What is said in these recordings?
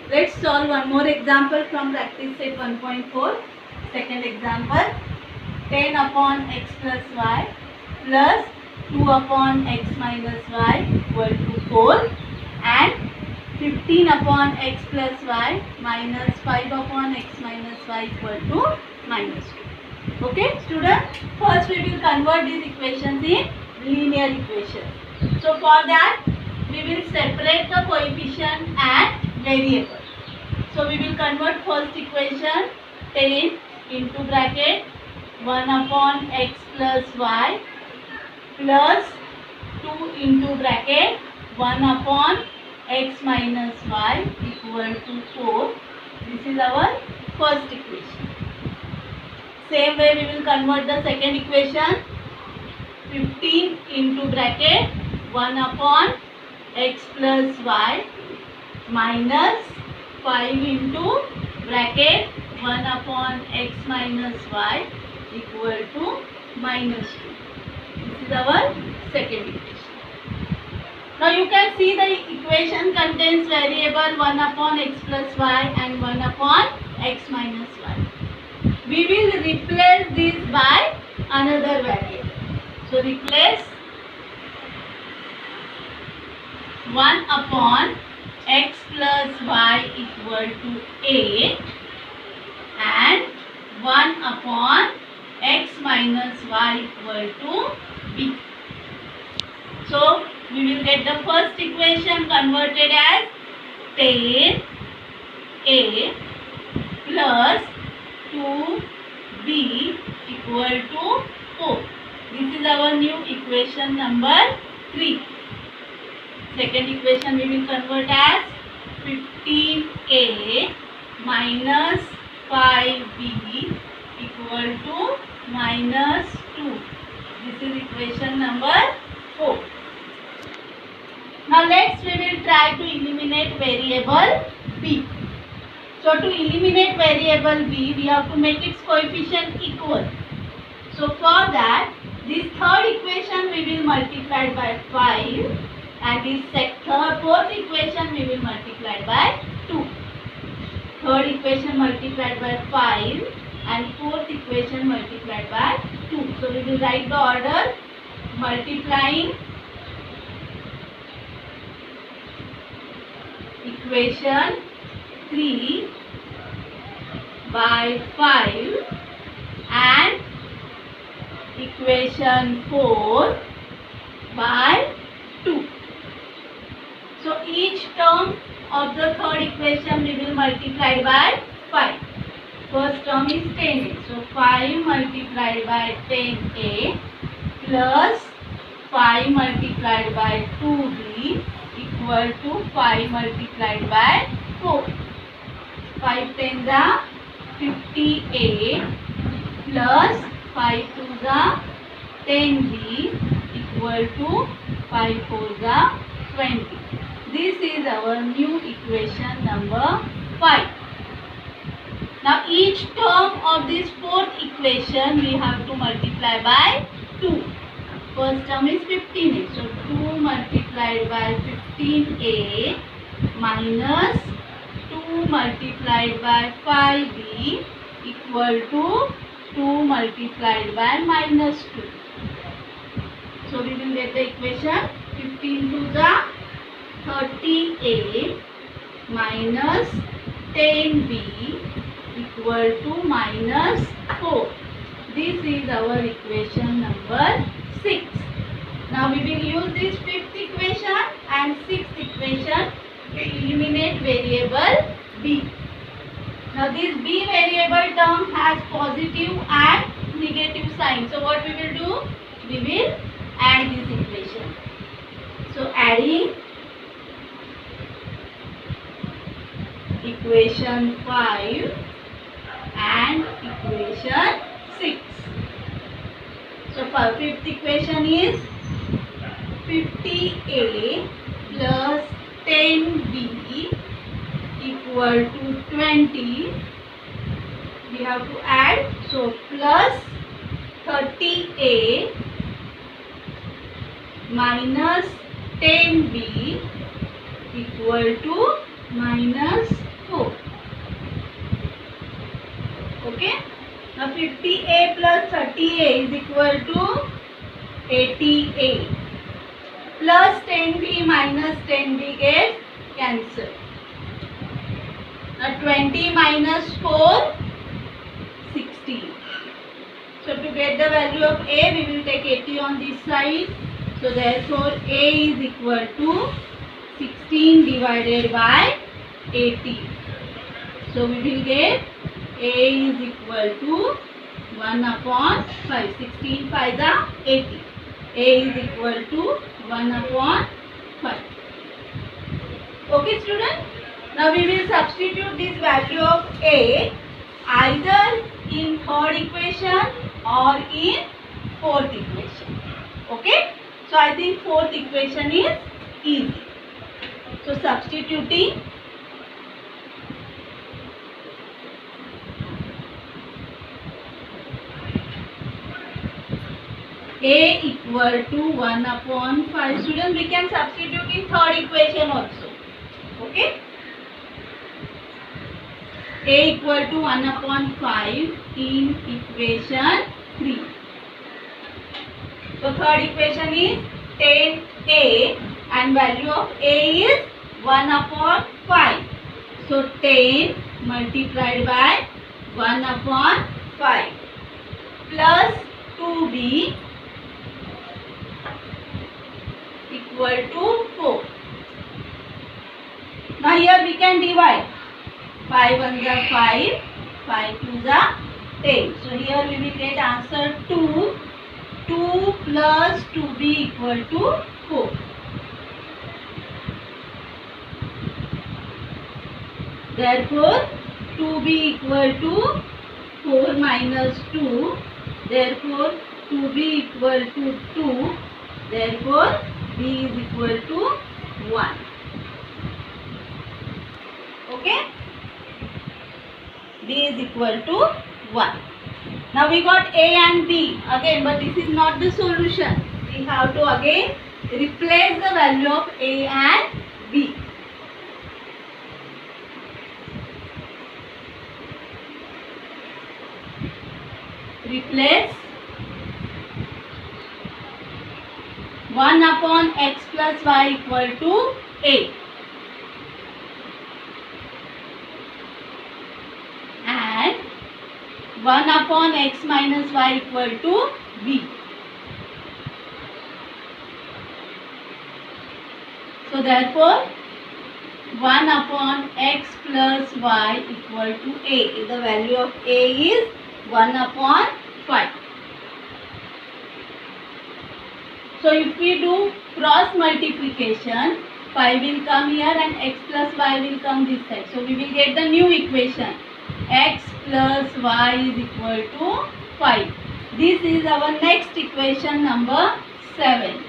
Let's solve one more example from practice set 1.4. Second example, 10 upon x plus y plus 2 upon x minus y equal to 4 and 15 upon x plus y minus 5 upon x minus y equal to minus 2. Okay, student? First we will convert these equations in linear equations. So for that we will separate the coefficient and variable. So we will convert first equation 10 into bracket 1 upon x plus y plus 2 into bracket 1 upon x minus y equal to 4. This is our first equation. Same way we will convert the second equation 15 into bracket 1 upon x plus y minus 5 into bracket 1 upon x minus y equal to minus 2. This is our second equation. Now you can see the equation contains variable 1 upon x plus y and 1 upon x minus y. We will replace this by another variable. So replace 1 upon x plus y equal to 8 and 1 upon x minus y equal to b. So we will get the first equation converted as 10a plus 2b equal to 4. This is our new equation number 3. Second equation we will convert as 15a minus 5b equal to minus 2. This is equation number 4. Now next we will try to eliminate variable b. So to eliminate variable b, we have to make its coefficient equal. So for that, this third equation we will multiply by 5 and this fourth equation we will multiply by 2. Third equation multiplied by 5 and fourth equation multiplied by 2. So we will write the order multiplying equation 3 by 5 and equation 4 by 2. So each term of the third equation we will multiply by 5. First term is 10a. So 5 multiplied by 10a plus 5 multiplied by 2b equal to 5 multiplied by 4. 5 tens are 50a plus 5 twos are 10b equal to 5 fours are 20. This is our new equation number 5. Now each term of this fourth equation we have to multiply by 2. First term is 15a. So 2 multiplied by 15a minus 2 multiplied by 5b equal to 2 multiplied by minus 2. So we will get the equation 15 to the 30a minus 10b equal to minus 4. This is our equation number 6. Now we will use this fifth equation and sixth equation to eliminate variable b. Now this b variable term has positive and negative sign. So what we will do? We will add this equation. So adding equation 5 and equation 6. So for fifth equation is 50a plus 10b equal to 20. We have to add. So plus 30a minus 10b equal to minus 50a plus 30a is equal to 80a. Plus 10b minus 10b gets cancelled. Now 20 minus 4, 16. So to get the value of a, we will take 80 on this side. So therefore a is equal to 16 divided by 80. So we will get a is equal to 1 upon 5. 16 5 are 80. A is equal to 1 upon 5. Okay student. Now we will substitute this value of a either in third equation or in fourth equation. Okay. So I think fourth equation is easy. So substituting a equal to 1 upon 5. Students, we can substitute in third equation also. Okay. A equal to 1 upon 5 in equation 3. So third equation is 10a and value of a is 1 upon 5. So 10 multiplied by 1 upon 5 plus 2b equal to 4. Now here we can divide. 5 1s are 5, 5 2s are 10. So here we will get answer 2. 2 plus 2b equal to 4. Therefore 2b equal to 4 minus 2. Therefore 2b equal to 2. Therefore b is equal to 1. Okay. B is equal to 1. Now we got a and b again, but this is not the solution. We have to again replace the value of a and b. Replace 1 upon x plus y equal to a. And 1 upon x minus y equal to b. So therefore 1 upon x plus y equal to a. The value of a is 1 upon 5. So if we do cross multiplication, 5 will come here and x plus y will come this side. So we will get the new equation. X plus y is equal to 5. This is our next equation number 7.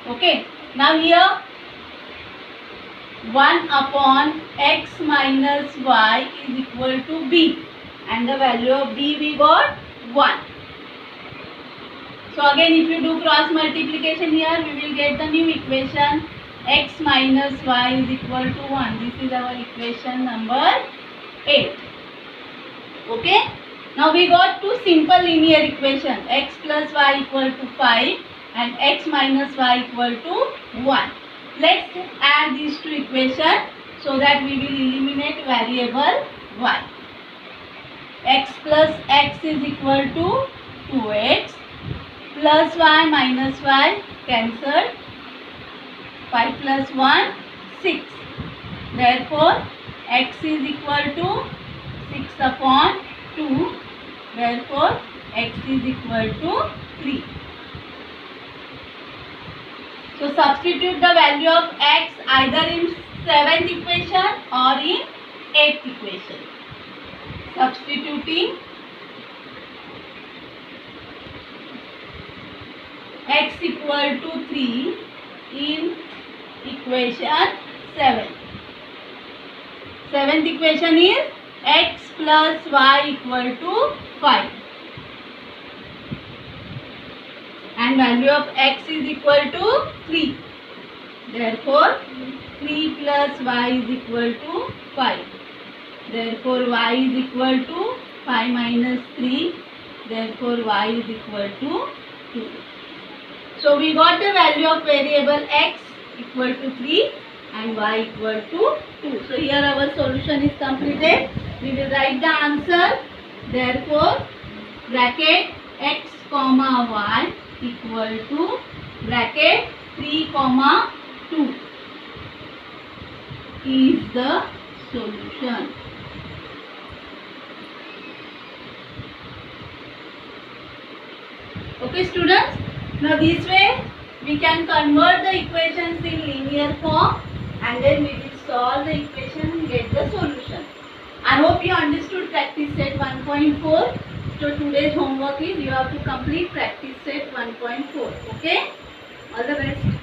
Okay. Now here 1 upon x minus y is equal to b. And the value of b we got 1. So again if you do cross multiplication here, we will get the new equation. X minus y is equal to 1. This is our equation number 8. Okay. Now we got two simple linear equations. X plus y equal to 5 and x minus y equal to 1. Let's add these two equations so that we will eliminate variable y. X plus x is equal to 2x plus y minus y cancelled. 5 plus 1, 6. Therefore, x is equal to 6 upon 2. Therefore, x is equal to 3. So, substitute the value of x either in 7th equation or in 8th equation. Substituting x equal to 3 in equation 7. 7th equation is x plus y equal to 5. And value of x is equal to 3. Therefore, 3 plus y is equal to 5. Therefore y is equal to 5 minus 3. Therefore y is equal to 2. So we got the value of variable x equal to 3 and y equal to 2. So here our solution is completed. We will write the answer. Therefore bracket x comma y equal to bracket 3 comma 2 is the solution. Okay students, now this way we can convert the equations in linear form and then we will solve the equation and get the solution. I hope you understood practice set 1.4. So today's homework is you have to complete practice set 1.4. Okay, all the best.